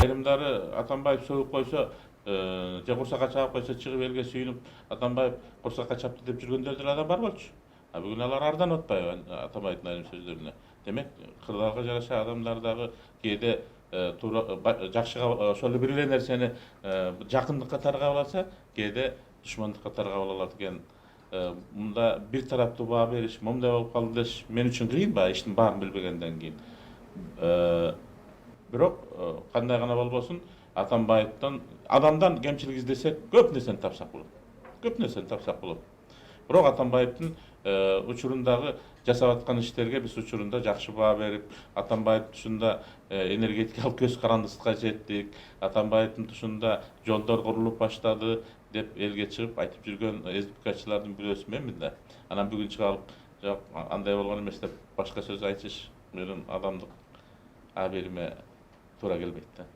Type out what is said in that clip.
Айрымдары Атамбаев сөгүп койсо, же курсакка чаап койсо чыгып элге сүйүнүп, Атамбаев курсакка чапты деп жүргөндөр деле адам бар болчу. А бүгүн алар ардан атпайбы Атамбаевдин айрым сөздөрүнө. Демек, кырдаалга жараша адамдар дагы кээде жакшыга ошол бир эле нерсени жакындык катары кабыл алса, кээде душмандык катары кабыл алат экен. Мында бир тараптуу баа бериш, момундай болуп калды деш мен үчүн кыйын баягы иштин баарын билбегенден кийин. Бирок кандай гана болбосун, Атамбаевден адамдан кемчилик издесек көп нерсени тапсак болот. Көп нерсени тапсак болот. Бирок Атамбаевдин учурундагы жасап аткан иштерге биз учурунда жакшы баа берип, Атамбаевдин тушунда энергетикалык көз карандысыкка жеттик, Атамбаевдин тушунда жолдор курулуп баштады деп элге чыгып айтып жүргөн СБКчылардын бирөөсүмүнмүн да. Анан бүгүн чыга алып, жок андай болгон эмес деп башка сөз айтыш менин адамдык абийириме туура келбейт да.